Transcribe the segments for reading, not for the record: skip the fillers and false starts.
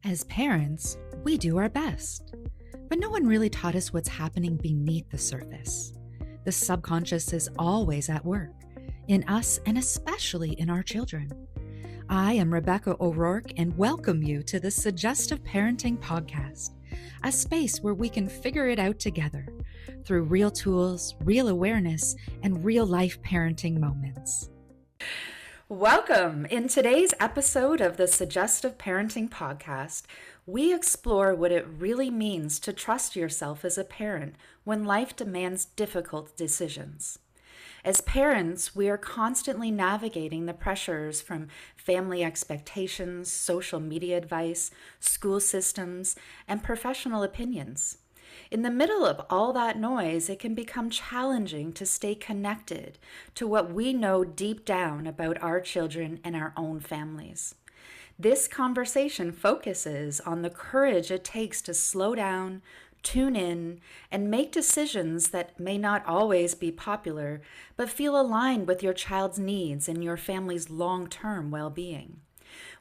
As parents, we do our best, but no one really taught us what's happening beneath the surface. The subconscious is always at work, in us and especially in our children. I am Rebecca O'Rourke and welcome you to the Suggestive Parenting Podcast, a space where we can figure it out together through real tools, real awareness, and real life parenting moments. Welcome! In today's episode of the Suggestive Parenting Podcast, we explore what it really means to trust yourself as a parent when life demands difficult decisions. As parents, we are constantly navigating the pressures from family expectations, social media advice, school systems, and professional opinions. In the middle of all that noise, it can become challenging to stay connected to what we know deep down about our children and our own families. This conversation focuses on the courage it takes to slow down, tune in, and make decisions that may not always be popular, but feel aligned with your child's needs and your family's long-term well-being.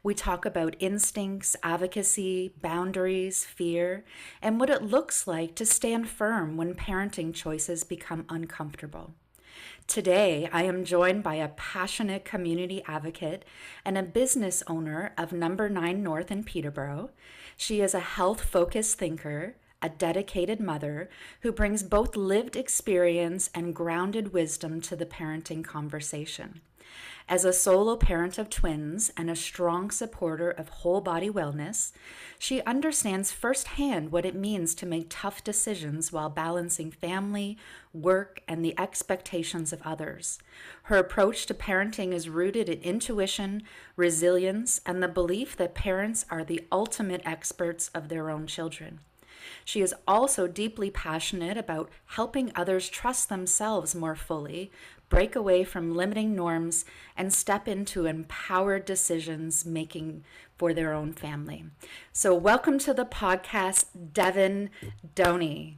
We talk about instincts, advocacy, boundaries, fear, and what it looks like to stand firm when parenting choices become uncomfortable. Today, I am joined by a passionate community advocate and a business owner of Number 9 North in Peterborough. She is a health-focused thinker, a dedicated mother who brings both lived experience and grounded wisdom to the parenting conversation. As a solo parent of twins and a strong supporter of whole body wellness, she understands firsthand what it means to make tough decisions while balancing family, work, and the expectations of others. Her approach to parenting is rooted in intuition, resilience, and the belief that parents are the ultimate experts of their own children. She is also deeply passionate about helping others trust themselves more fully, break away from limiting norms, and step into empowered decisions making for their own family. So welcome to the podcast, Devon, Doney.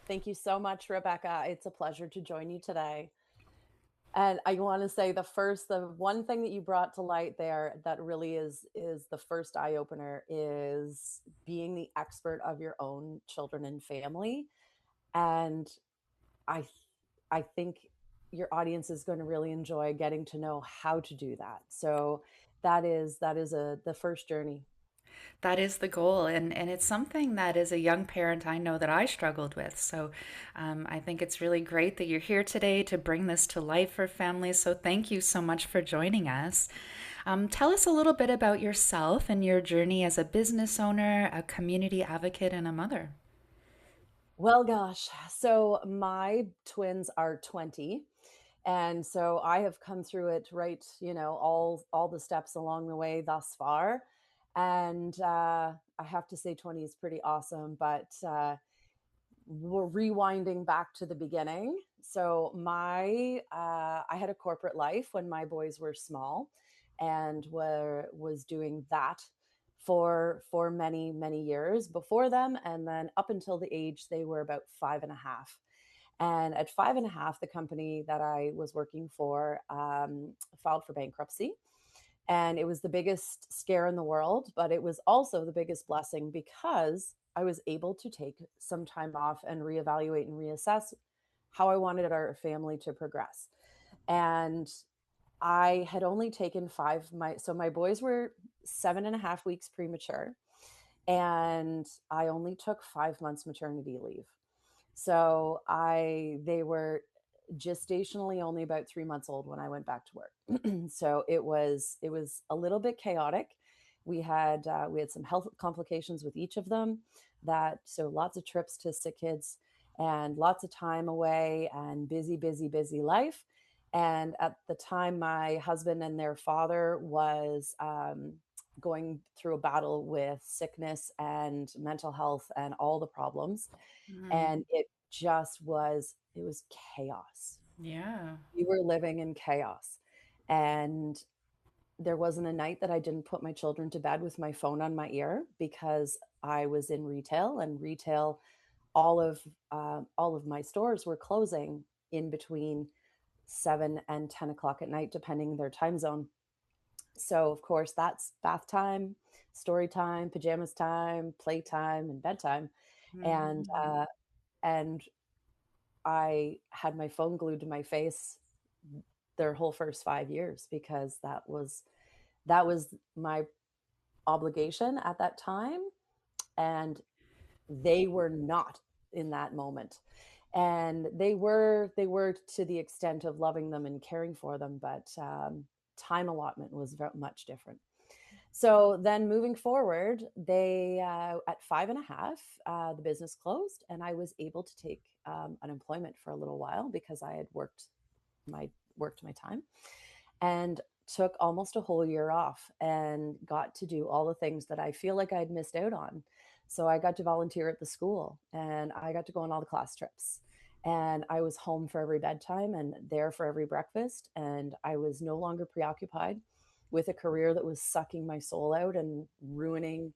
Thank you so much, Rebecca. It's a pleasure to join you today. And I want to say the one thing that you brought to light there that really is the first eye opener is being the expert of your own children and family. And I I think your audience is going to really enjoy getting to know how to do that. So that is the first journey. That is the goal. And it's something that as a young parent, I know that I struggled with. So I think it's really great that you're here today to bring this to life for families. So thank you so much for joining us. Tell us a little bit about yourself and your journey as a business owner, a community advocate, and a mother. Well, gosh, so my twins are 20. And so I have come through it right, all the steps along the way thus far. And I have to say 20 is pretty awesome, but we're rewinding back to the beginning. So I had a corporate life when my boys were small and was doing that for many years before them, and then up until the age they were about 5.5. And at 5.5, the company that I was working for filed for bankruptcy. And it was the biggest scare in the world, but it was also the biggest blessing because I was able to take some time off and reevaluate and reassess how I wanted our family to progress. And I had only taken so my boys were 7.5 weeks premature, and I only took 5 months maternity leave. So they were gestationally only about 3 months old when I went back to work. So it was a little bit chaotic. We had some health complications with each of them, so lots of trips to sick kids and lots of time away and busy life. And at the time, my husband and their father was going through a battle with sickness and mental health and all the problems. Mm, And it was chaos. yeah. We were living in chaos. And there wasn't a night that I didn't put my children to bed with my phone on my ear because I was in retail, and retail, all of my stores were closing in between 7 and 10 o'clock at night, depending their time zone. So of course that's bath time, story time, pajamas time, playtime, and bedtime. And Mhm. and I had my phone glued to my face their whole first 5 years because that was my obligation at that time, and they were not in that moment. And they were to the extent of loving them and caring for them, but time allotment was much different. So then moving forward, they at 5.5, the business closed, and I was able to take unemployment for a little while because I had my worked my time, and took almost a whole year off and got to do all the things that I feel like I'd missed out on. So I got to volunteer at the school, and I got to go on all the class trips. And I was home for every bedtime and there for every breakfast. And I was no longer preoccupied with a career that was sucking my soul out and ruining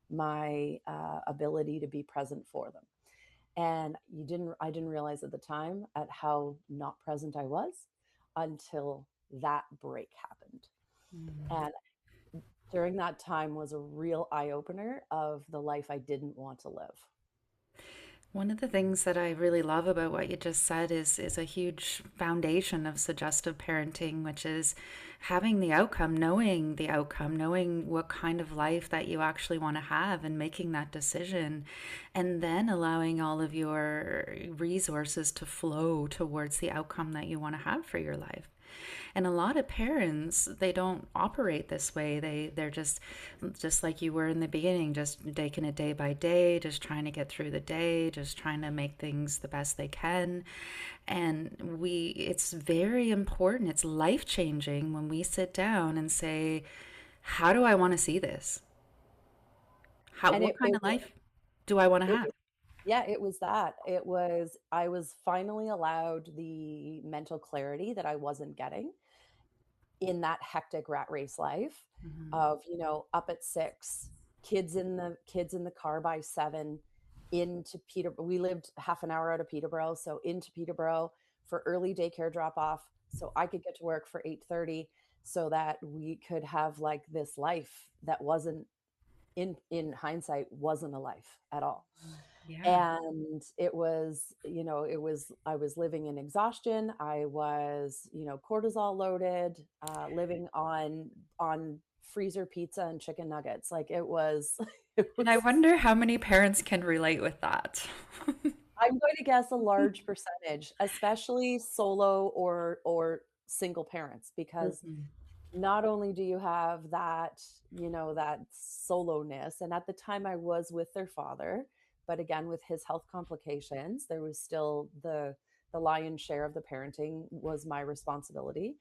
my ability to be present for them. And I didn't realize at the time at how not present I was until that break happened. Mm. And during that time was a real eye opener of the life I didn't want to live. One of the things that I really love about what you just said is a huge foundation of suggestive parenting, which is having the outcome, knowing what kind of life that you actually want to have and making that decision, and then allowing all of your resources to flow towards the outcome that you want to have for your life. And a lot of parents, they don't operate this way. They're just like you were in the beginning, just taking it day by day, just trying to get through the day, just trying to make things the best they can. And it's very important. It's life-changing when we sit down and say, how do I want to see this? And What kind of life do I want to it have? was, yeah, it was that. I was finally allowed the mental clarity that I wasn't getting in that hectic rat race life Mhm. of, up at 6, kids in the car by 7, into Peterborough. We lived half an hour out of Peterborough, so into Peterborough for early daycare drop off so I could get to work for 8:30 so that we could have like this life that wasn't, in hindsight, wasn't a life at all. Yeah. And I was living in exhaustion. I was, cortisol loaded, living on freezer pizza and chicken nuggets. Like it was, it And I was. wonder how many parents can relate with that. I'm going to guess a large percentage, especially solo or single parents, because Mhm. not only do you have that, that solo-ness, and at the time I was with their father, but again, with his health complications, there was still the lion's share of the parenting was my responsibility.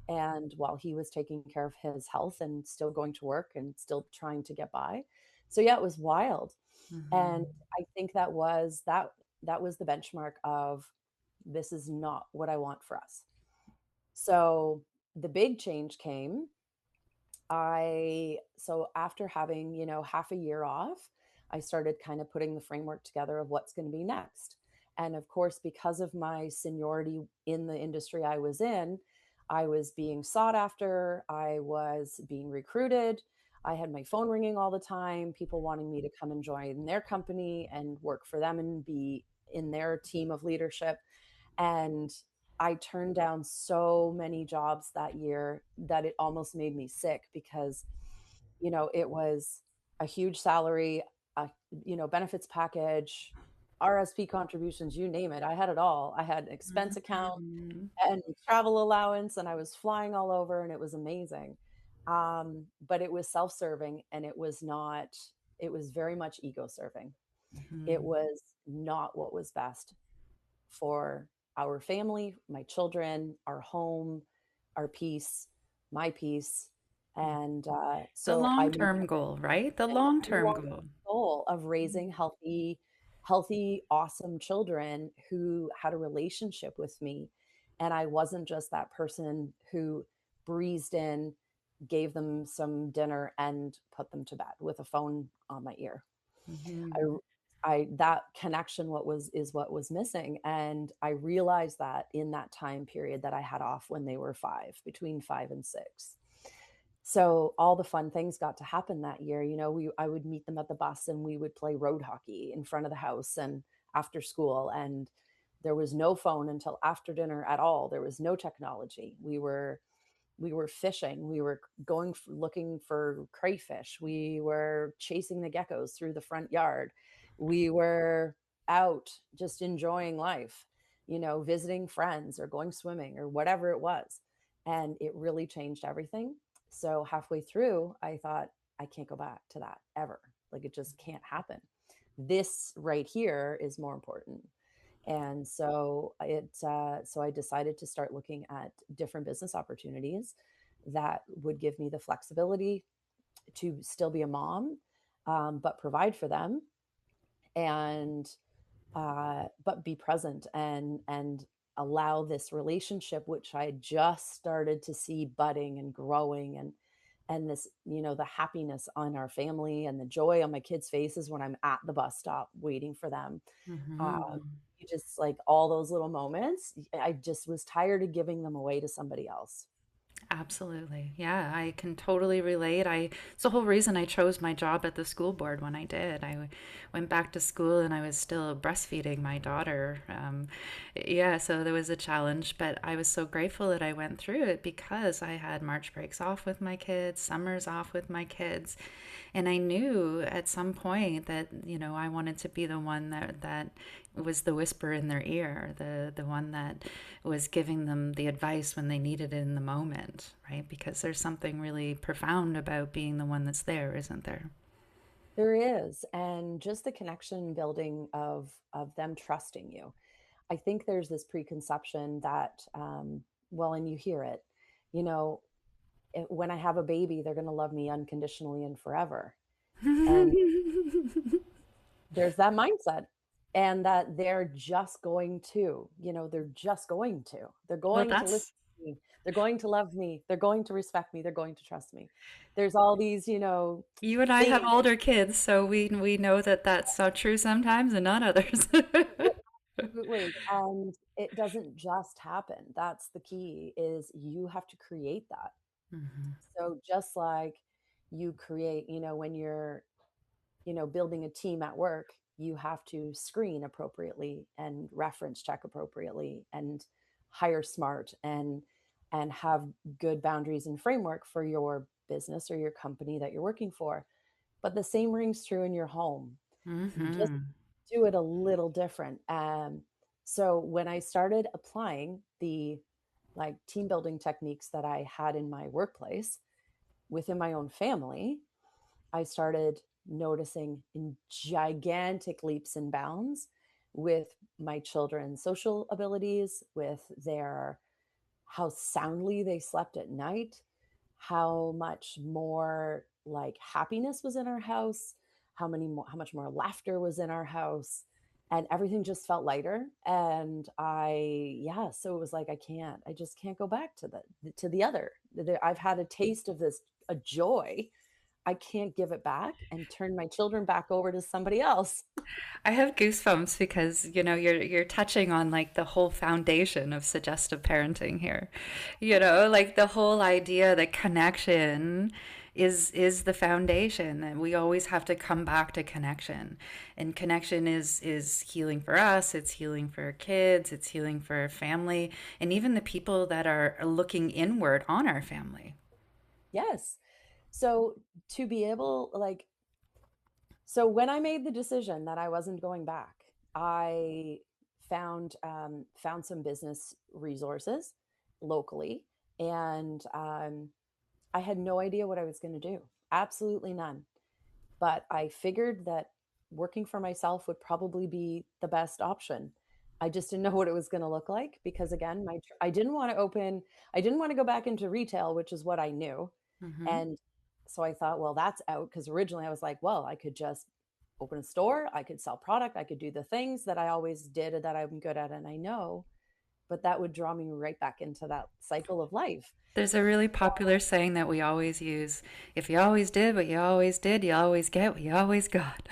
And while he was taking care of his health and still going to work and still trying to get by. So yeah, it was wild. And Mhm. I think that was the benchmark of, this is not what I want for us. So the big change came. So after having, half a year off, I started kind of putting the framework together of what's going to be next. And of course, because of my seniority in the industry I was in, I was being sought after, I was being recruited. I had my phone ringing all the time, people wanting me to come and join their company and work for them and be in their team of leadership. And I turned down so many jobs that year that it almost made me sick because, it was a huge salary, a, benefits package, RSP contributions, you name it. I had it all. I had an expense account Mhm. and travel allowance, and I was flying all over, and it was amazing. But it was self-serving, and it was not, it was very much ego serving. It Mhm. was not what was best for our family, my children, our home, our peace, my peace. And The so I made long-term goal, right? The a very long-term long goal. goal of raising healthy, awesome children who had a relationship with me. And I wasn't just that person who breezed in, gave them some dinner, and put them to bed with a phone on my ear. I Mhm. I that connection what was missing, and I realized that in that time period that I had off when they were 5, between 5 and 6. So all the fun things got to happen that year. I would meet them at the bus and we would play road hockey in front of the house and after school. And there was no phone until after dinner at all. There was no technology. We were fishing. We were looking for crayfish. We were chasing the geckos through the front yard. We were out just enjoying life, visiting friends or going swimming or whatever it was. And it really changed everything. So halfway through, I thought, I can't go back to that ever. Like it just can't happen. This right here is more important. And so I decided to start looking at different business opportunities that would give me the flexibility to still be a mom, but provide for them, and but be present and allow this relationship, which I just started to see budding and growing, and this, the happiness on our family and the joy on my kids' faces when I'm at the bus stop waiting for them. uh, Mhm. you just like all those little moments. I just was tired of giving them away to somebody else. Absolutely. Yeah, I can totally relate. It's the whole reason I chose my job at the school board when I did. Went back to school and I was still breastfeeding my daughter. Yeah, so there was a challenge, but I was so grateful that I went through it because I had March breaks off with my kids, summers off with my kids. And I knew at some point that, I wanted to be the one that was the whisper in their ear, the one that was giving them the advice when they needed it in the moment, right? Because there's something really profound about being the one that's there, isn't there? There is, and just the connection building of them trusting you. I think there's this preconception that, well, and you hear it, you know, when I have a baby, they're going to love me unconditionally and forever. And there's that mindset, and that they're just going to, they're Well, going to listen that's to me. They're going to love me. They're going to respect me. They're going to trust me. There's all these, you and I have things. older kids, so we know that that's so true sometimes and not others. Absolutely. And it doesn't just happen. That's the key, is you have to create that. Mhm. So just like you create, when you're, building a team at work, you have to screen appropriately and reference check appropriately and hire smart and have good boundaries and framework for your business or your company that you're working for. But the same rings true in your home. Just Mhm. do it a little different. So when I started applying the like team building techniques that I had in my workplace within my own family, I started noticing in gigantic leaps and bounds with my children's social abilities, with their how soundly they slept at night, how much more like happiness was in our house, how much more laughter was in our house, and everything just felt lighter. And so it was like I just can't go back to the other. I've had a taste of this, a joy. I can't give it back and turn my children back over to somebody else. I have goosebumps because you're touching on like the whole foundation of suggestive parenting here. Like the whole idea that connection is the foundation, and we always have to come back to connection. And connection is healing for us, it's healing for our kids, it's healing for our family, and even the people that are looking inward on our family. Yes. So to be able so when I made the decision that I wasn't going back, I found some business resources locally, and I had no idea what I was going to do. Absolutely none. But I figured that working for myself would probably be the best option. I just didn't know what it was going to look like because again, I didn't want to go back into retail, which is what I knew. Hmm. And so I thought, well, that's out, because originally I was like, well, I could just open a store, I could sell product, I could do the things that I always did and that I'm good at and I know, but that would draw me right back into that cycle of life. There's a really popular saying that we always use: if you always did what you always did, you always get what you always got.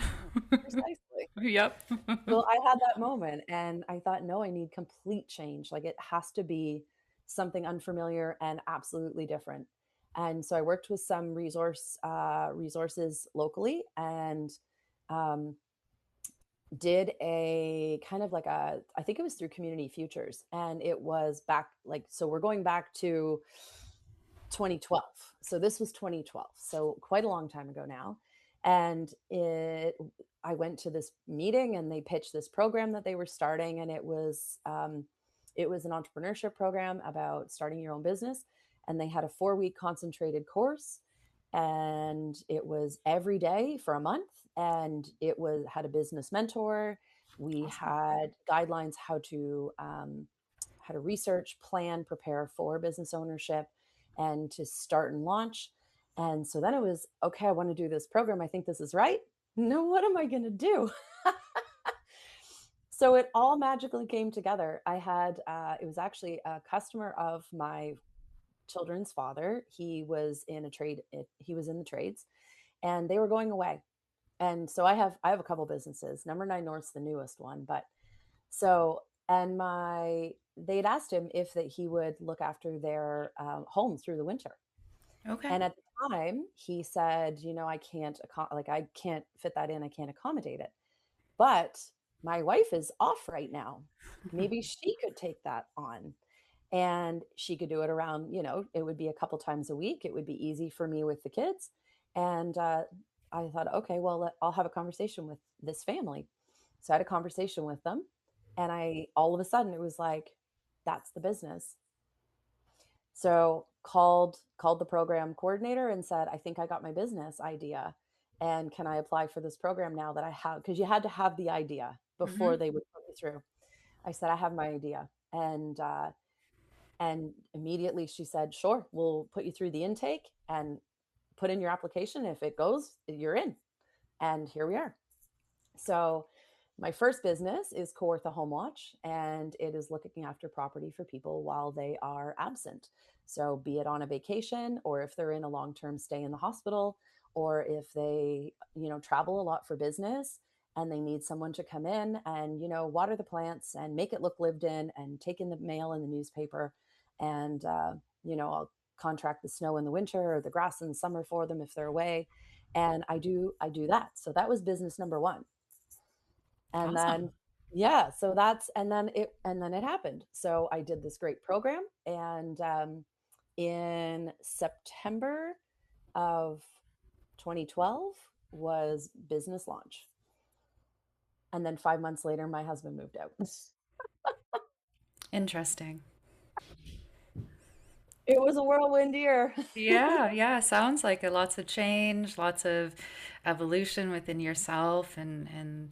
Precisely. Yep. Well, I had that moment and I thought, no, I need complete change. Like it has to be something unfamiliar and absolutely different. And so I worked with some resources locally, and um, did a kind of like a, I think it was through Community Futures, and it was back like, so we're going back to 2012. So this was 2012. So quite a long time ago now. And I went to this meeting and they pitched this program that they were starting, and it was an entrepreneurship program about starting your own business. And they had a 4 week concentrated course, and it was every day for a month, and it was had a business mentor. We Awesome. had guidelines how to research, plan, prepare for business ownership, and to start and launch. And so then it was, okay, I want to do this program. I think this is right. No, what am I going to do? So it all magically came together. It was actually a customer of my children's father. He was in the trades, and they were going away. And so I have a couple businesses. Number 9 North's the newest one, but so, and they'd asked him if that he would look after their home through the winter. Okay. And at the time, he said, I can't fit that in. I can't accommodate it. But my wife is off right now. Maybe she could take that on, and she could do it around, it would be a couple times a week. It would be easy for me with the kids. And I thought, okay, well, I'll have a conversation with this family. So I had a conversation with them, and all of a sudden, it was like, that's the business. So called the program coordinator and said, I think I got my business idea. And can I apply for this program now that I have? Because you had to have the idea before Hmm. they would put you through. I said, I have my idea. And immediately she said, sure, we'll put you through the intake and put in your application. If it goes, you're in. And here we are. So my first business is Kawartha Home Watch, and it is looking after property for people while they are absent. So be it on a vacation, or if they're in a long-term stay in the hospital, or if they, travel a lot for business and they need someone to come in and, water the plants and make it look lived in and take in the mail and the newspaper. And, I'll contract the snow in the winter or the grass in the summer for them if they're away. And I do that. So that was business number one. And Awesome. then yeah, so that's and then it happened. So I did this great program, and in September of 2012 was business launch. And then 5 months later my husband moved out. Interesting. It was a whirlwind year. Yeah, yeah, sounds like it. Lots of change, lots of evolution within yourself, and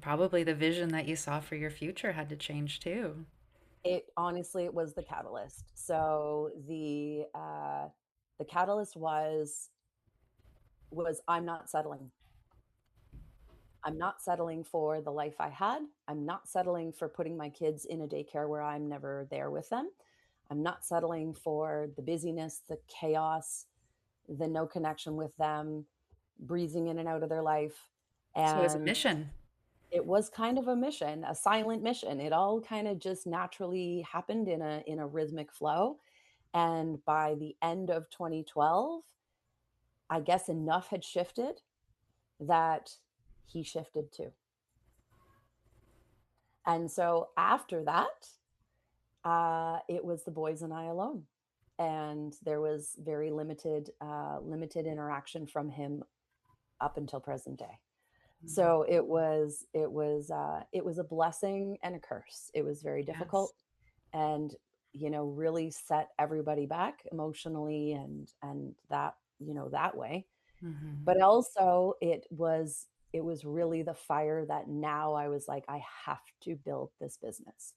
probably the vision that you saw for your future had to change too. It honestly, it was the catalyst. So the catalyst was I'm not settling. I'm not settling for the life I had. I'm not settling for putting my kids in a daycare where I'm never there with them. I'm not settling for the busyness, the chaos, the no connection with them, breezing in and out of their life. So it was a And mission. it was kind of a mission, a silent mission. It all kind of just naturally happened in a rhythmic flow. And by the end of 2012, I guess enough had shifted that he shifted too. And so after that, it was the boys and I alone, and there was very limited interaction from him up until present day. Mhm. So it was a blessing and a curse. It was very Yes. difficult, and really set everybody back emotionally, and that that way. Hmm. But also it was really the fire that now I was like, I have to build this business.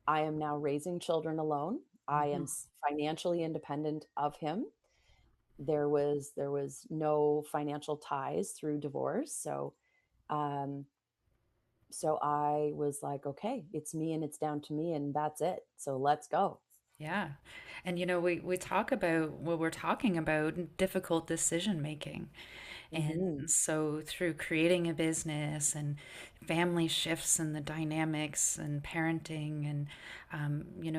I am now raising children alone. I am Hmm. financially independent of him. There was no financial ties through divorce. Um, so I was like, okay, it's me and it's down to me and that's it. So let's go. Yeah. And we talk about what we're talking about difficult decision making. And Mhm. so through creating a business and family shifts and the dynamics and parenting, and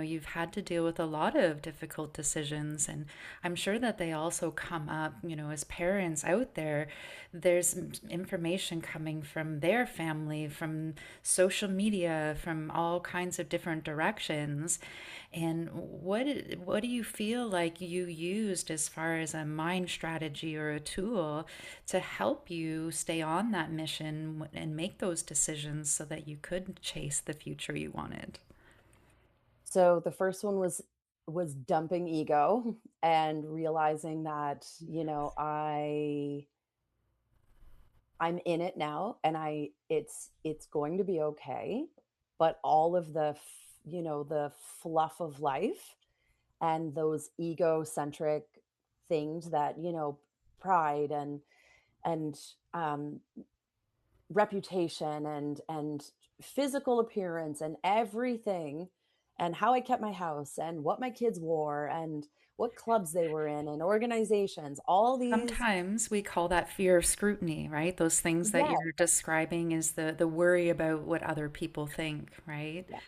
you've had to deal with a lot of difficult decisions, and I'm sure that they also come up, as parents out there. There's information coming from their family, from social media, from all kinds of different directions. And what do you feel like you used as far as a mind strategy or a tool to help you stay on that mission and make those decisions so that you could chase the future you wanted? So the first one was dumping ego and realizing that, I'm in it now and it's going to be okay, but all of the fluff of life and those egocentric things that, pride and um reputation and physical appearance and everything, and how I kept my house and what my kids wore and what clubs they were in and organizations, all these. Sometimes we call that fear of scrutiny, right? Those things that Yeah, you're describing is the worry about what other people think, right? yeah.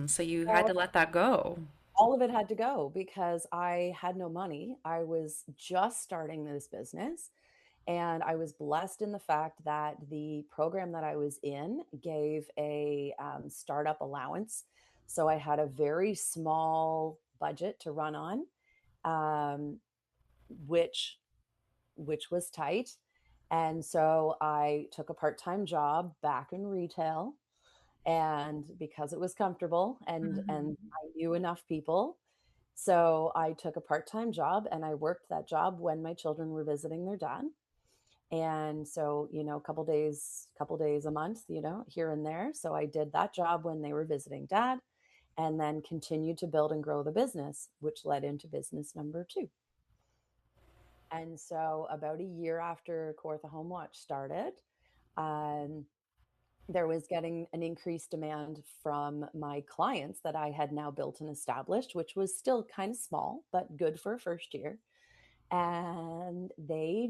So you had All to let that go. all of it had to go because I had no money. I was just starting this business, and I was blessed in the fact that the program that I was in gave a startup allowance. So I had a very small budget to run on, um, which was tight. And so I took a part-time job back in retail, and because it was comfortable and Mhm. I knew enough people, so I took a part-time job and I worked that job when my children were visiting their dad. And so, a couple days a month, here and there. So I did that job when they were visiting dad, and then continued to build and grow the business, which led into business number two. And so about a year after Kawartha Home Watch started, um, there was getting an increased demand from my clients that I had now built and established, which was still kind of small, but good for a first year. And they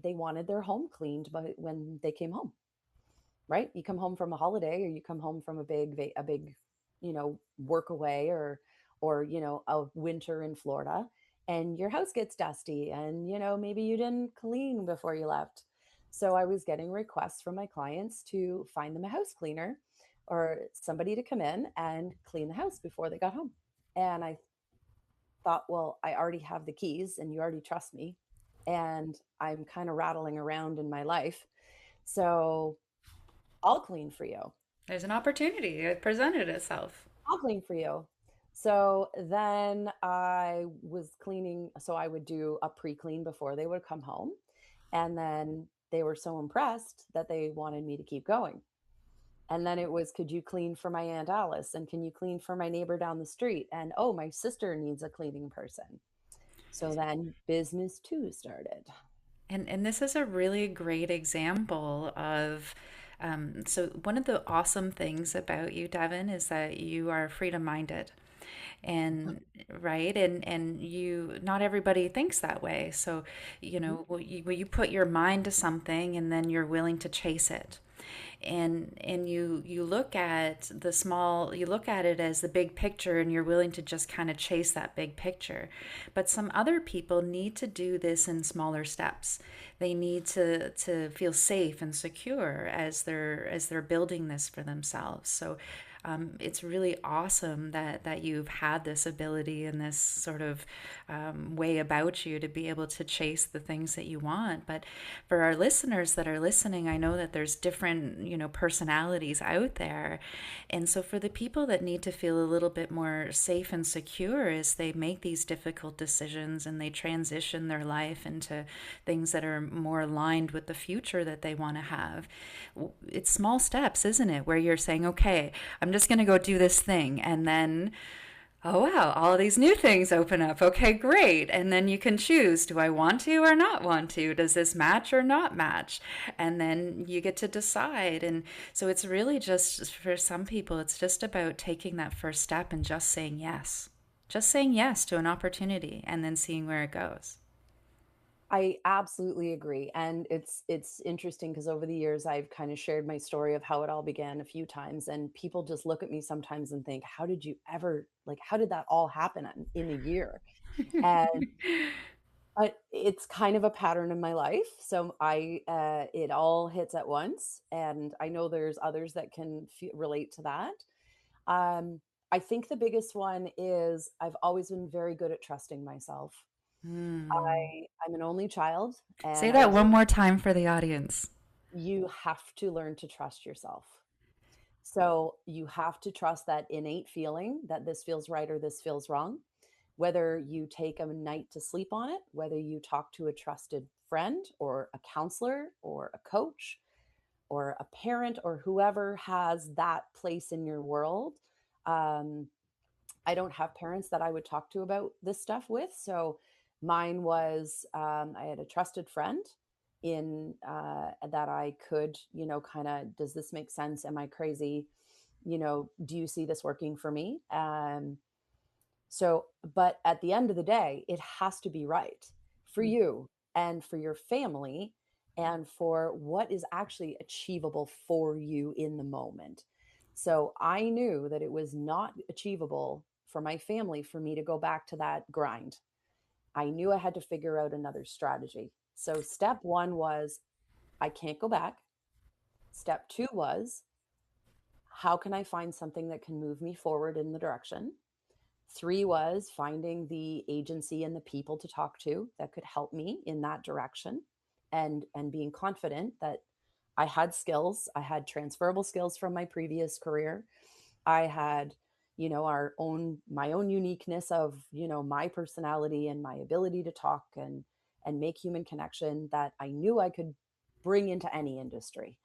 wanted their home cleaned by when they came home, right? You come home from a holiday or you come home from a big, work away, or a winter in Florida, and your house gets dusty and maybe you didn't clean before you left. So I was getting requests from my clients to find them a house cleaner or somebody to come in and clean the house before they got home. And I thought, well, I already have the keys and you already trust me, and I'm kind of rattling around in my life. So I'll clean for you. There's an opportunity. It presented itself. I'll clean for you. So then I was cleaning. So I would do a pre clean before they would come home. And then they were so impressed that they wanted me to keep going. And then it was, could you clean for my Aunt Alice? And can you clean for my neighbor down the street? And oh, my sister needs a cleaning person. So then business two started. And this is a really great example of so one of the awesome things about you, Devon, is that you are freedom minded. And right, and you, not everybody thinks that way. So when you put your mind to something and then you're willing to chase it, and you look at the small, you look at it as the big picture, and you're willing to just kind of chase that big picture. But some other people need to do this in smaller steps. They need to feel safe and secure as they're building this for themselves. So it's really awesome that you've had this ability and this sort of way about you to be able to chase the things that you want. But for our listeners that are listening, I know that there's different, personalities out there. And so for the people that need to feel a little bit more safe and secure as they make these difficult decisions and they transition their life into things that are more aligned with the future that they want to have, it's small steps, isn't it? Where you're saying, okay, I'm just going to go do this thing. And then, oh, wow, all of these new things open up. Okay, great. And then you can choose, do I want to or not want to? Does this match or not match? And then you get to decide. And so it's really just, for some people, it's just about taking that first step and just saying yes. Just saying yes to an opportunity and then seeing where it goes. I absolutely agree, and it's interesting because over the years, I've kinda shared my story of how it all began a few times, and people just look at me sometimes and think, "How did you ever like, how did that all happen in a year?" And it's kind of a pattern in my life, so it all hits at once, and I know there's others that can relate to that. Um, I think the biggest one is I've always been very good at trusting myself. Hmm. I'm an only child, Say and I that was one more time for the audience. you have to learn to trust yourself. So, you have to trust that innate feeling that this feels right or this feels wrong. Whether you take a night to sleep on it, whether you talk to a trusted friend or a counselor or a coach or a parent or whoever has that place in your world. Um, I don't have parents that I would talk to about this stuff with. So mine was I had a trusted friend in that I could, kind of, does this make sense? Am I crazy? Do you see this working for me? But at the end of the day, it has to be right for you and for your family and for what is actually achievable for you in the moment. So I knew that it was not achievable for my family for me to go back to that grind. I knew I had to figure out another strategy. So step one was I can't go back. Step two was how can I find something that can move me forward in the direction? Three was finding the agency and the people to talk to that could help me in that direction and being confident that I had skills, I had transferable skills from my previous career. I had, our own my own uniqueness of, my personality and my ability to talk and make human connection that I knew I could bring into any industry.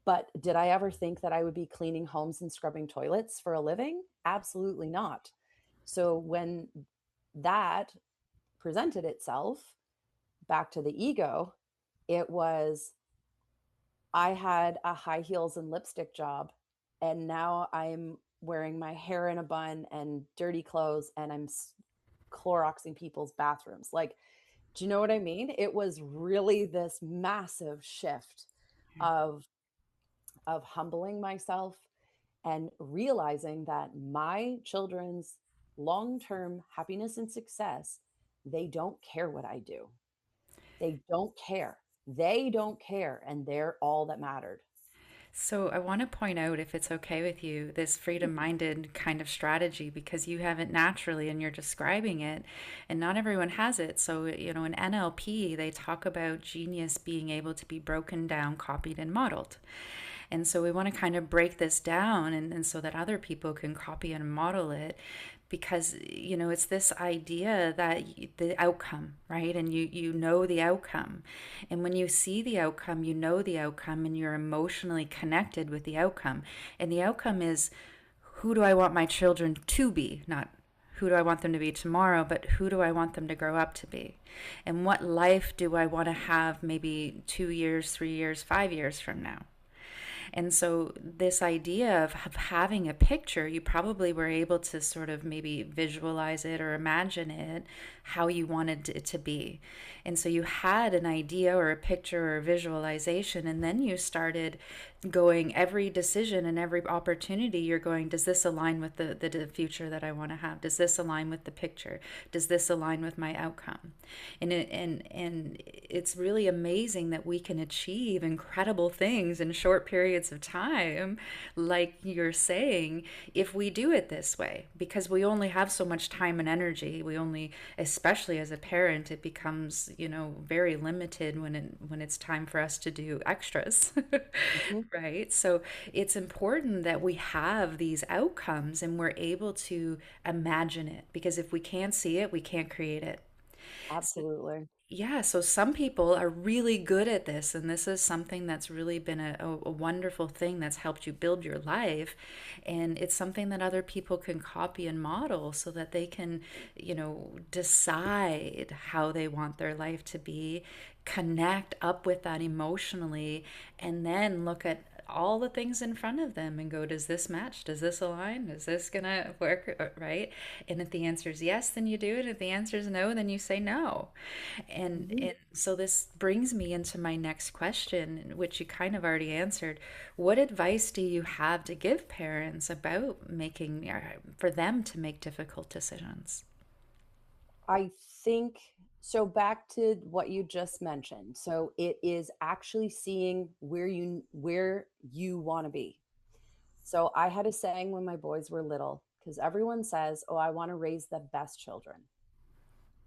But did I ever think that I would be cleaning homes and scrubbing toilets for a living? Absolutely not. So when that presented itself back to the ego, it was I had a high heels and lipstick job, and now I'm wearing my hair in a bun and dirty clothes, and I'm Cloroxing people's bathrooms. Like, do you know what I mean? It was really this massive shift of humbling myself and realizing that my children's long-term happiness and success, they don't care what I do. They don't care. They don't care, and they're all that mattered. So I want to point out, if it's okay with you, this freedom-minded kind of strategy because you have it naturally and you're describing it, and not everyone has it. So, in NLP, they talk about genius being able to be broken down, copied, and modeled. And so we want to kind of break this down and so that other people can copy and model it because it's this idea that the outcome, right? And you know the outcome, and when you see the outcome, you know the outcome, and you're emotionally connected with the outcome. And the outcome is, who do I want my children to be? Not who do I want them to be tomorrow, but who do I want them to grow up to be? And what life do I want to have maybe 2 years, 3 years, 5 years from now? And so, this idea of having a picture, you probably were able to sort of maybe visualize it or imagine it how you wanted it to be. And so, you had an idea or a picture or a visualization, and then you started going every decision and every opportunity. You're going, does this align with the future that I want to have? Does this align with the picture? Does this align with my outcome? And it's really amazing that we can achieve incredible things in short periods of time, like you're saying, if we do it this way, because we only have so much time and energy. We only, especially as a parent, it becomes, very limited when it's time for us to do extras. Mhm. Right? So it's important that we have these outcomes and we're able to imagine it, because if we can't see it, we can't create it. So, Absolutely. yeah, so some people are really good at this, and this is something that's really been a wonderful thing that's helped you build your life. And it's something that other people can copy and model so that they can, decide how they want their life to be, connect up with that emotionally, and then look at all the things in front of them and go, does this match? Does this align? Is this gonna work? Right? And if the answer is yes, then you do it. If the answer is no, then you say no. Mhm. And so this brings me into my next question, which you kind of already answered. What advice do you have to give parents about making, for them to make difficult decisions? I think so. Back to what you just mentioned. So it is actually seeing where you want to be. So I had a saying when my boys were little, because everyone says, "Oh, I want to raise the best children.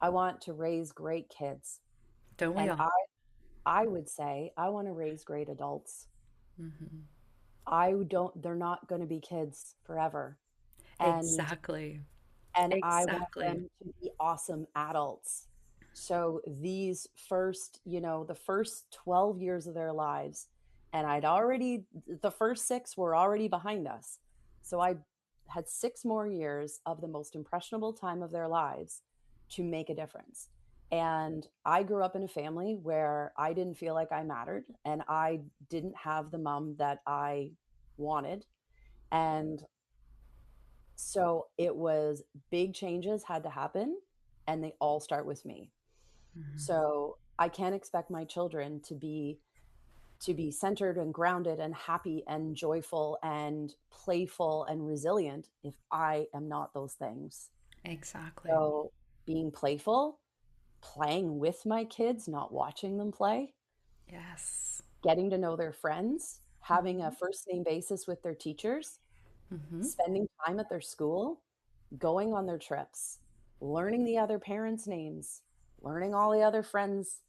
I want to raise great kids." Don't we And all? I would say, I want to raise great adults. Hmm. I don't, they're not going to be kids forever. And Exactly. I want Exactly. them to be awesome adults. So these first, the first 12 years of their lives, and the first 6 were already behind us. So I had 6 more years of the most impressionable time of their lives to make a difference. And I grew up in a family where I didn't feel like I mattered and I didn't have the mom that I wanted. And so it was big changes had to happen, and they all start with me. Mhm. So I can't expect my children to be centered and grounded and happy and joyful and playful and resilient if I am not those things. Exactly. So being playful, playing with my kids, not watching them play, Yes. getting to know their friends, having a Hmm. first name basis with their teachers, Hmm. spending time at their school, going on their trips, learning the other parents' names, learning all the other friends,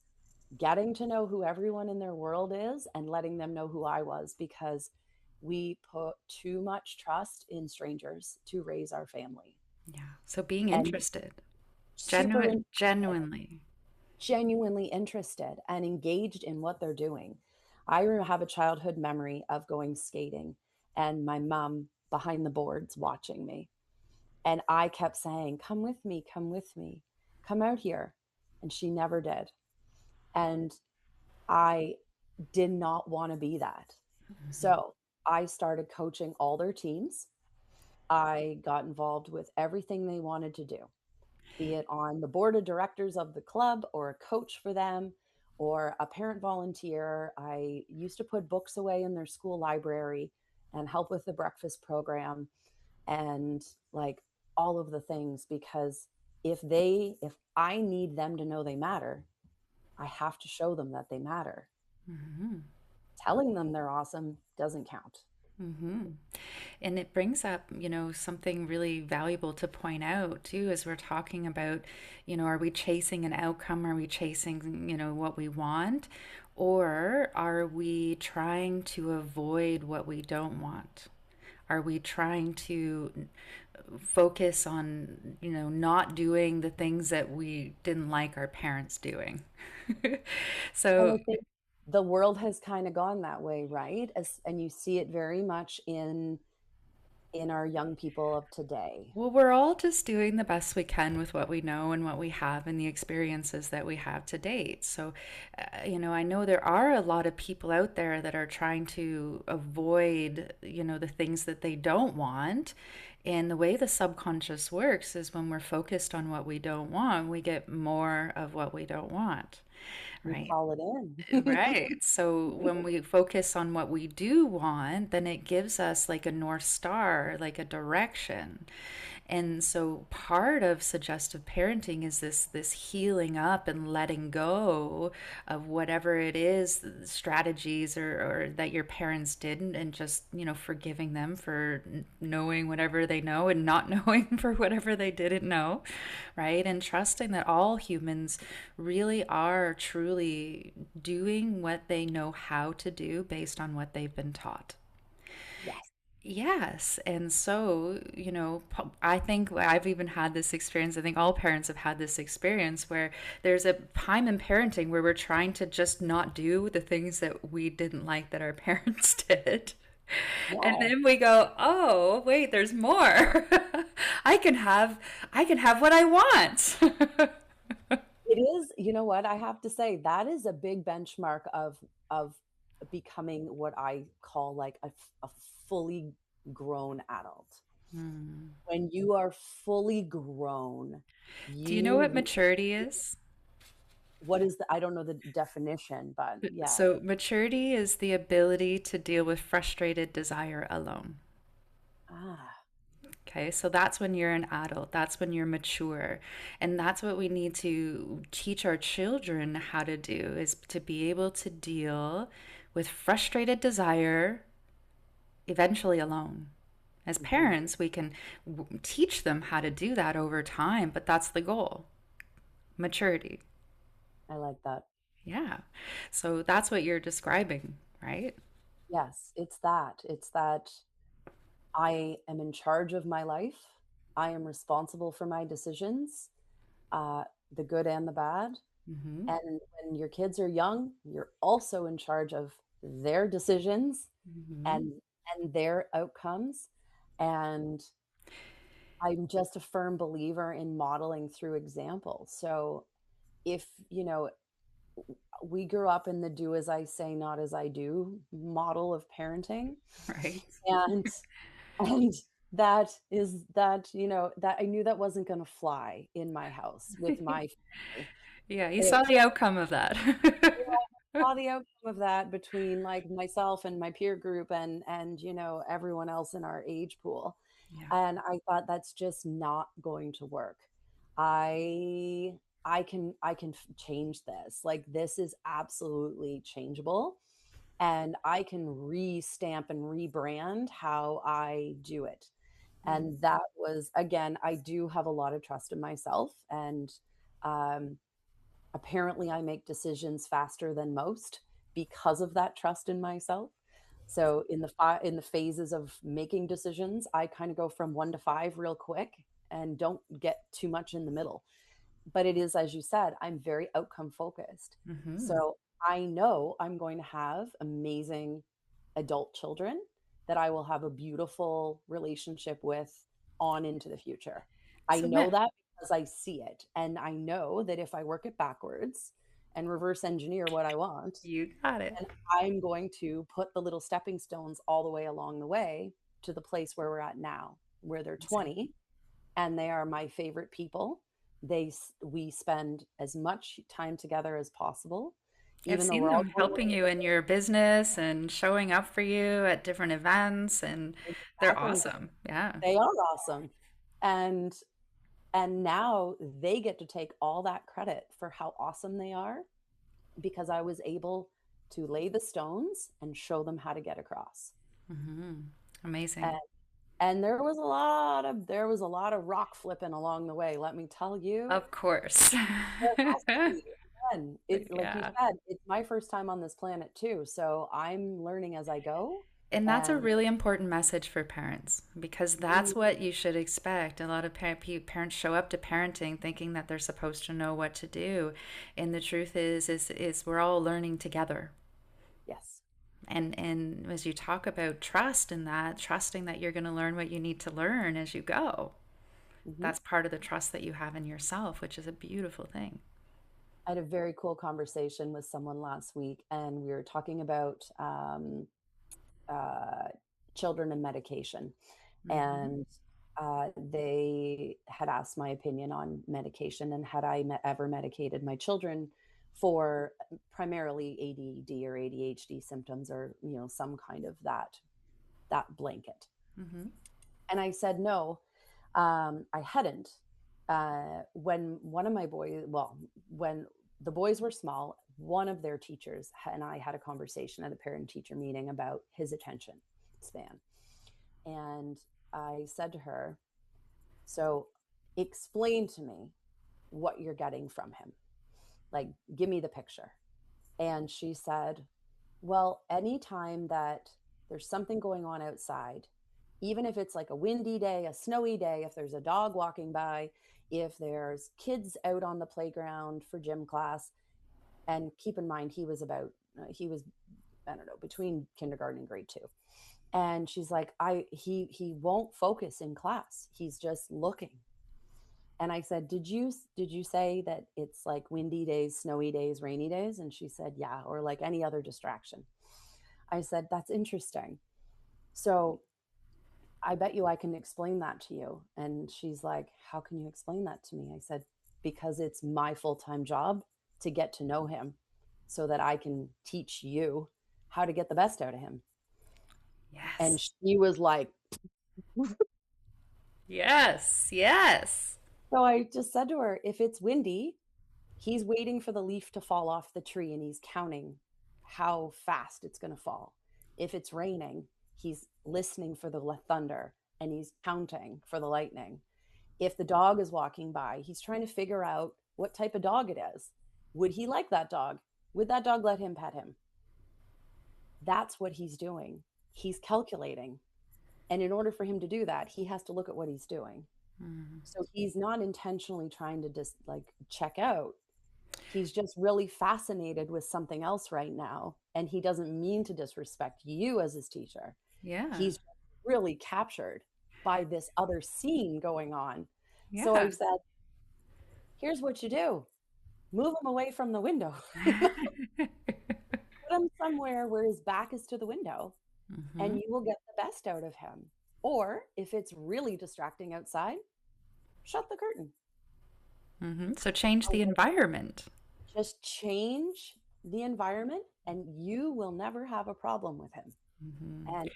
getting to know who everyone in their world is, and letting them know who I was because we put too much trust in strangers to raise our family. Yeah. So being And interested, super genuinely. genuinely interested and engaged in what they're doing. Have a childhood memory of going skating and my mom behind the boards watching me. And I kept saying, come with me, come out here. And she never did. And I did not want to be that. Hmm. So I started coaching all their teams. I got involved with everything they wanted to do, be it on the board of directors of the club or a coach for them or a parent volunteer. I used to put books away in their school library and help with the breakfast program and like all of the things because if I need them to know they matter, I have to show them that they matter. Hmm. Telling them they're awesome doesn't count. Hmm. And it brings up, something really valuable to point out too, as we're talking about, are we chasing an outcome? Are we chasing, what we want? Or are we trying to avoid what we don't want? Are we trying to focus on, not doing the things that we didn't like our parents doing? And So, I think the world has kind of gone that way, right? And you see it very much in our young people of today. well, we're all just doing the best we can with what we know and what we have and the experiences that we have to date. So, I know there are a lot of people out there that are trying to avoid, the things that they don't want. And the way the subconscious works is when we're focused on what we don't want, we get more of what we don't want, You right? call it in. Right. So when we focus on what we do want, then it gives us like a North Star, like a direction. And so part of suggestive parenting is this healing up and letting go of whatever it is, strategies or that your parents didn't, and just, forgiving them for knowing whatever they know and not knowing for whatever they didn't know, right? And trusting that all humans really are truly doing what they know how to do based on what they've been taught. Yes. Yes. And so, I think I've even had this experience. I think all parents have had this experience where there's a time in parenting where we're trying to just not do the things that we didn't like that our parents did. And Yeah. then we go, "Oh, wait, there's more. I can have what I want." It is, you know what? I have to say that is a big benchmark of becoming what I call like a fully grown adult. Hmm. When you are fully grown, Do you know what you maturity is? what is the, I don't know the definition, but yeah. So, maturity is the ability to deal with frustrated desire alone. Ah, Okay, so that's when you're an adult, that's when you're mature. And that's what we need to teach our children how to do is to be able to deal with frustrated desire eventually alone. As mhm. parents, we can teach them how to do that over time, but that's the goal, maturity. I like that. Yeah. So that's what you're describing, right? Yes, it's that. It's that I am in charge of my life. I am responsible for my decisions, uh, the good and the bad. Mm-hmm. And when your kids are young, you're also in charge of their decisions Mm-hmm. and their outcomes. And I'm just a firm believer in modeling through example. So if, we grew up in the do as I say, not as I do model of parenting. Right. And and that is that, that I knew that wasn't going to fly in my house with my family. Yeah, you It, saw the outcome of that. yeah, I saw the outcome of that between like myself and my peer group and everyone else in our age pool. Yeah. And I thought that's just not going to work. I can change this. Like this is absolutely changeable and I can re-stamp and rebrand how I do it. And that was, again, I do have a lot of trust in myself. And um, apparently, I make decisions faster than most because of that trust in myself. So in the phases of making decisions, I kind of go from 1 to 5 real quick and don't get too much in the middle. But it is, as you said, I'm very outcome focused. Mm-hmm. So I know I'm going to have amazing adult children that I will have a beautiful relationship with on into the future. I So, know Matt, that because I see it. And I know that if I work it backwards and reverse engineer what I want, you got it. then I'm going to put the little stepping stones all the way along the way to the place where we're at now, where they're Amazing. 20 and they are my favorite people. We spend as much time together as possible, I've even though seen we're all them going helping you in your business and showing up for you at different events, and they're exactly. awesome. Yeah. They are awesome. And now they get to take all that credit for how awesome they are because I was able to lay the stones and show them how to get across. Hmm. And Amazing. there was a lot of rock flipping along the way, let me tell you. Of course. There has to be. Again, it's like you Yeah. said, it's my first time on this planet too, so I'm learning as I go. And that's a And really important message for parents because that's mm, what you should expect. A lot of parents show up to parenting thinking that they're supposed to know what to do, and the truth is we're all learning together. yes. And as you talk about trust and that, trusting that you're going to learn what you need to learn as you go, Hmm. that's part of the trust that you have in yourself, which is a beautiful thing. I had a very cool conversation with someone last week, and we were talking about uh, children and medication. Hmm. And they had asked my opinion on medication and had I ever medicated my children for primarily ADD or ADHD symptoms or some kind of that blanket. Hmm. And I said no, I hadn't. When one of my boys, well, when the boys were small, one of their teachers and I had a conversation at a parent teacher meeting about his attention span. And I said to her, so explain to me what you're getting from him. Like, give me the picture. And she said, well, anytime that there's something going on outside, even if it's like a windy day, a snowy day, if there's a dog walking by, if there's kids out on the playground for gym class, and keep in mind he was, I don't know, between kindergarten and grade 2. And she's like, he won't focus in class. He's just looking. And I said, did you say that it's like windy days, snowy days, rainy days? And she said, yeah, or like any other distraction. I said, "That's interesting. So I bet you I can explain that to you." And she's like, "How can you explain that to me?" I said, "Because it's my full time job to get to know him so that I can teach you how to get the best out of him." And Yes. she was like, Yes. Yes. so I just said to her, if it's windy, he's waiting for the leaf to fall off the tree and he's counting how fast it's going to fall. If it's raining, he's listening for the thunder and he's counting for the lightning. If the dog is walking by, he's trying to figure out what type of dog it is. Would he like that dog? Would that dog let him pet him? That's what he's doing. He's calculating. And in order for him to do that, he has to look at what he's doing. Mhm. So he's not intentionally trying to just like check out. He's just really fascinated with something else right now. And he doesn't mean to disrespect you as his teacher. Yeah. He's really captured by this other scene going on. So Yeah. I said, here's what you do, move him away from the window. You know, put him somewhere where his back is to the window Hmm. and you will get the best out of him. Or if it's really distracting outside, shut the curtain. Hmm. So change the environment. Just change the environment and you will never have a problem with him. Hmm. And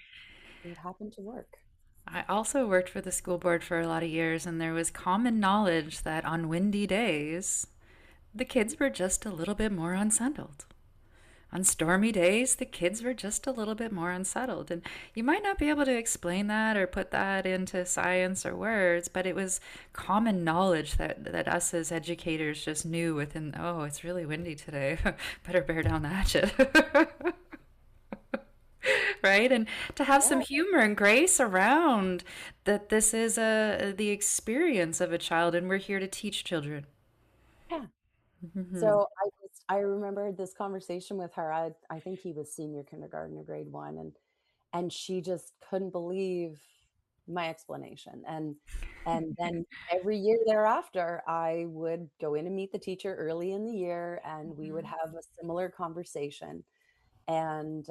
it happened to work. I also worked for the school board for a lot of years, and there was common knowledge that on windy days, the kids were just a little bit more unsettled. On stormy days, the kids were just a little bit more unsettled. And you might not be able to explain that or put that into science or words, but it was common knowledge that us as educators just knew within, oh, it's really windy today. Better bear down the hatchet. Right? And to have some Yeah, humor and grace around that this is the experience of a child and we're here to teach children. yeah. Hmm. So I remember this conversation with her. I think he was senior kindergarten or grade one, and she just couldn't believe my explanation. And then every year thereafter, I would go in and meet the teacher early in the year, and we would have a similar conversation. And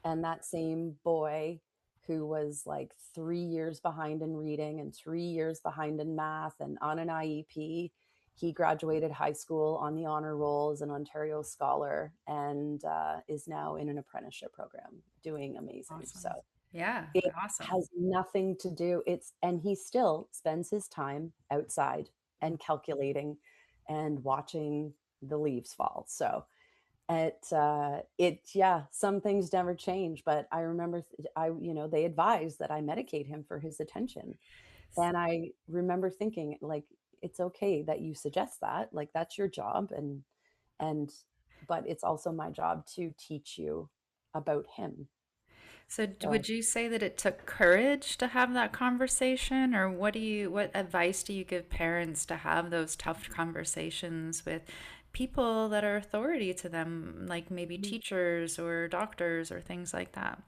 and that same boy who was like 3 years behind in reading and 3 years behind in math and on an IEP, he graduated high school on the honor roll as an Ontario scholar and is now in an apprenticeship program doing amazing. So Awesome. Yeah, it awesome. has nothing to do, it's, and he still spends his time outside and calculating and watching the leaves fall. So yeah, some things never change, but I remember they advised that I medicate him for his attention. And I remember thinking, like, it's okay that you suggest that, like, that's your job. And but it's also my job to teach you about him. So So would you say that it took courage to have that conversation, or what advice do you give parents to have those tough conversations with people that are authority to them, like maybe teachers or doctors or things like that?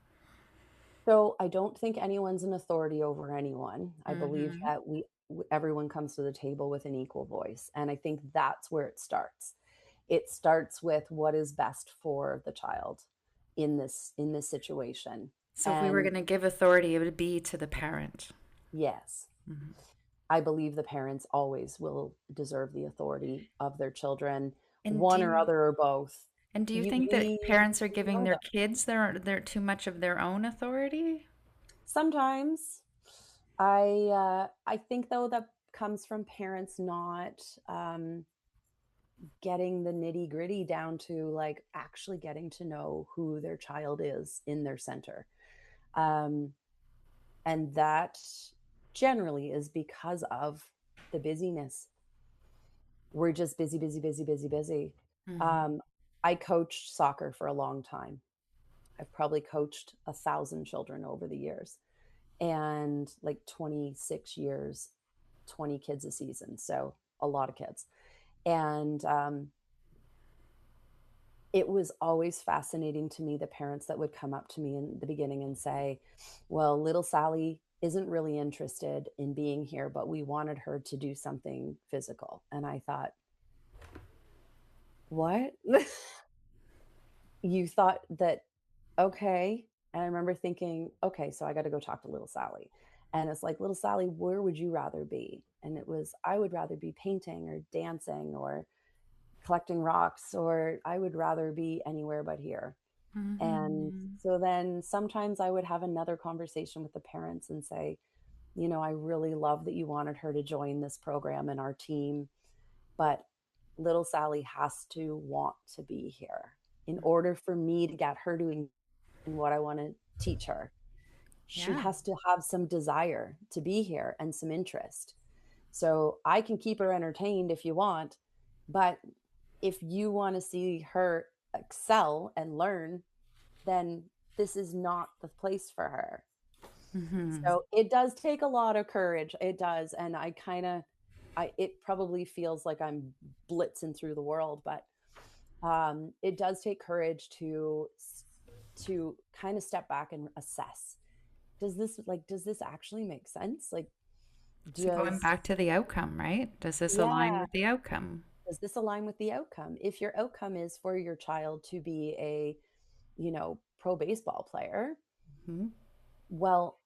so I don't think anyone's an authority over anyone. I believe Hmm. that everyone comes to the table with an equal voice, and I think that's where it starts. It starts with what is best for the child in this situation. So if we were And going to give authority, it would be to the parent. yes, Hmm. I believe the parents always will deserve the authority of their children, And one or other or both. do you You think that need parents are to giving know their them. kids their too much of their own authority? Sometimes I think though that comes from parents not getting the nitty gritty down to like actually getting to know who their child is in their center. Um, and that generally is because of the busyness. We're just busy, busy, busy, busy, busy. Hmm. Um, I coached soccer for a long time. I've probably coached 1,000 children over the years and like 26 years, 20 kids a season. So a lot of kids. And it was always fascinating to me, the parents that would come up to me in the beginning and say, well, little Sally isn't really interested in being here, but we wanted her to do something physical. And I thought, what? You thought that Okay. And I remember thinking, okay, so I got to go talk to little Sally. And it's like, little Sally, where would you rather be? And it was, I would rather be painting or dancing or collecting rocks, or I would rather be anywhere but here. And Hmm. so then sometimes I would have another conversation with the parents and say, I really love that you wanted her to join this program and our team, but little Sally has to want to be here in order for me to get her to in what I want to teach her. She Yeah. has to have some desire to be here and some interest. So I can keep her entertained if you want, but if you want to see her excel and learn, then this is not the place for her. Hmm. So it does take a lot of courage. It does. And it probably feels like I'm blitzing through the world, but it does take courage to kind of step back and assess. Does this actually make sense? Like, So going does back to the outcome, right? Does this align yeah, with the outcome? does this align with the outcome? If your outcome is for your child to be a, pro baseball player, Hmm. well,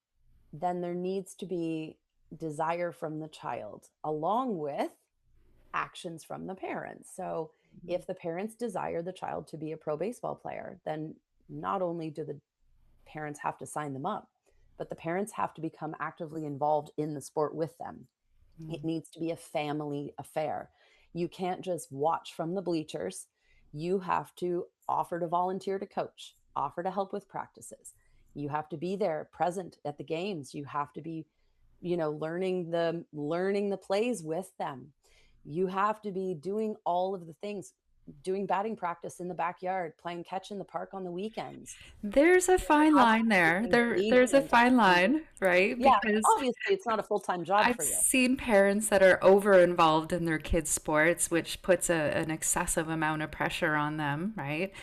then there needs to be desire from the child along with actions from the parents. So if the parents desire the child to be a pro baseball player, then not only do the parents have to sign them up, but the parents have to become actively involved in the sport with them. It needs to be a family affair. You can't just watch from the bleachers. You have to offer to volunteer to coach, offer to help with practices. You have to be there present at the games. You have to be, learning the plays with them. You have to be doing all of the things, doing batting practice in the backyard, playing catch in the park on the weekends. There's a There fine has line to be there. There's a engagement fine from line, right? yeah, Because obviously it's not a full-time job I've for you. seen parents that are over involved in their kids' sports, which puts an excessive amount of pressure on them, right?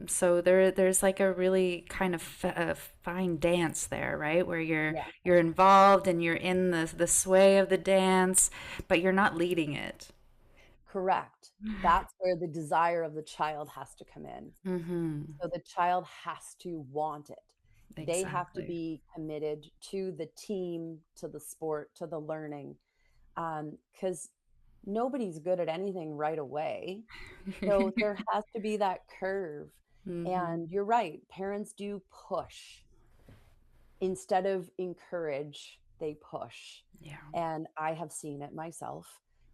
So there's like a really kind of a fine dance there, right? Where Yeah. you're involved and you're in the sway of the dance, but you're not leading it. Correct. That's where the desire of the child has to come in. Mm-hmm. So the child has to want it. They have to Exactly. be committed to the team, to the sport, to the learning, because nobody's good at anything right away. So there has to be that curve. And Hmm. you're right, parents do push instead of encourage, they push. Yeah. And I have seen it myself.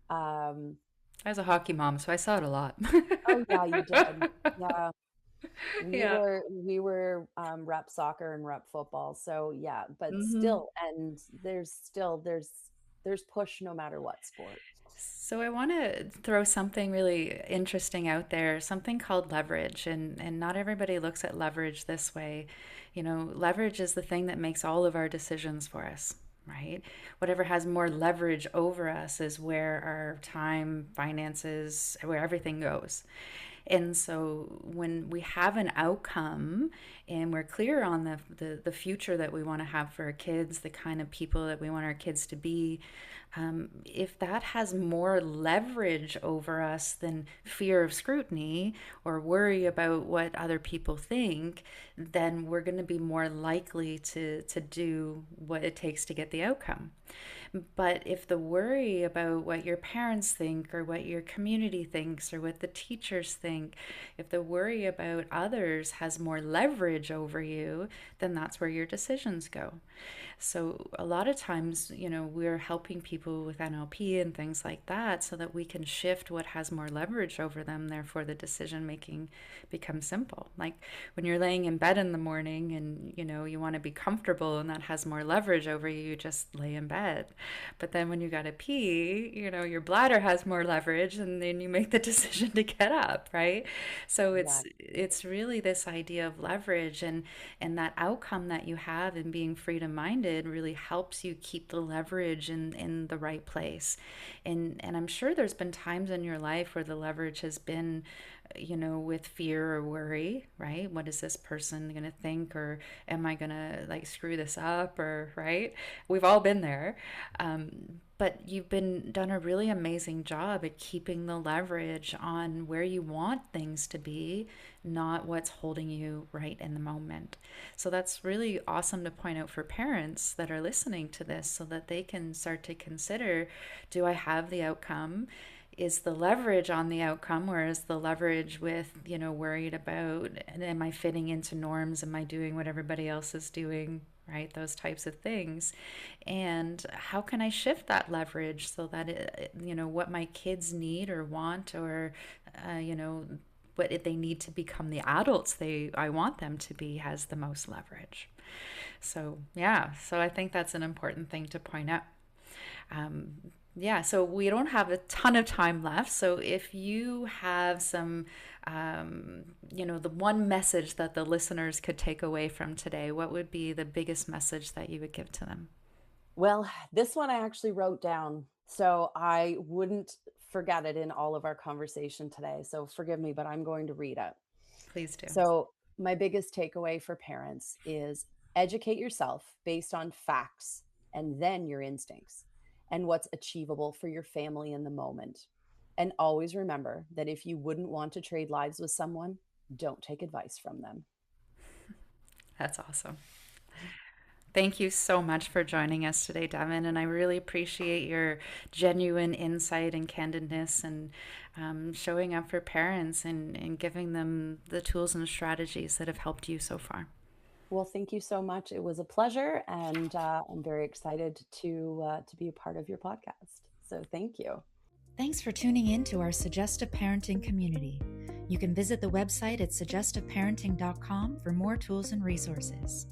Um, I was a hockey mom, so I saw it a lot. oh yeah, you did. Yeah. Yeah. Rep soccer and rep football. So yeah, but Hmm. still, and there's push no matter what sport. So I want to throw something really interesting out there, something called leverage, and not everybody looks at leverage this way. You know, leverage is the thing that makes all of our decisions for us, right? Whatever has more leverage over us is where our time, finances, where everything goes. And so when we have an outcome and we're clear on the future that we want to have for our kids, the kind of people that we want our kids to be, if that has more leverage over us than fear of scrutiny or worry about what other people think, then we're going to be more likely to do what it takes to get the outcome. But if the worry about what your parents think or what your community thinks or what the teachers think, if the worry about others has more leverage over you, then that's where your decisions go. So a lot of times, you know, we're helping people with NLP and things like that so that we can shift what has more leverage over them. Therefore, the decision making becomes simple. Like when you're laying in bed in the morning and, you know, you want to be comfortable and that has more leverage over you, you just lay in bed. But then when you got to pee, you know, your bladder has more leverage and then you make the decision to get up, right? So Exactly. it's really this idea of leverage and that outcome that you have in being freedom minded really helps you keep the leverage in the right place. And I'm sure there's been times in your life where the leverage has been with fear or worry, right? What is this person going to think? Or am I going to like screw this up? Or, right? We've all been there. But you've been done a really amazing job at keeping the leverage on where you want things to be, not what's holding you right in the moment. So that's really awesome to point out for parents that are listening to this so that they can start to consider, do I have the outcome? Is the leverage on the outcome, whereas the leverage with, worried about, am I fitting into norms? Am I doing what everybody else is doing? Right? Those types of things. And how can I shift that leverage so that, what my kids need or want, or, what they need to become the adults I want them to be, has the most leverage. So, yeah, so I think that's an important thing to point out. Um, yeah, so we don't have a ton of time left. So if you have some, the one message that the listeners could take away from today, what would be the biggest message that you would give to them? Well, this one I actually wrote down so I wouldn't forget it in all of our conversation today. So forgive me, but I'm going to read it. Please do. So, my biggest takeaway for parents is educate yourself based on facts and then your instincts and what's achievable for your family in the moment. And always remember that if you wouldn't want to trade lives with someone, don't take advice from them. That's awesome. Thank you so much for joining us today, Devon. And I really appreciate your genuine insight and candidness, and showing up for parents and giving them the tools and strategies that have helped you so far. Well, thank you so much. It was a pleasure, and I'm very excited to be a part of your podcast. So, thank you. Thanks for tuning in to our Suggestive Parenting community. You can visit the website at suggestiveparenting.com for more tools and resources.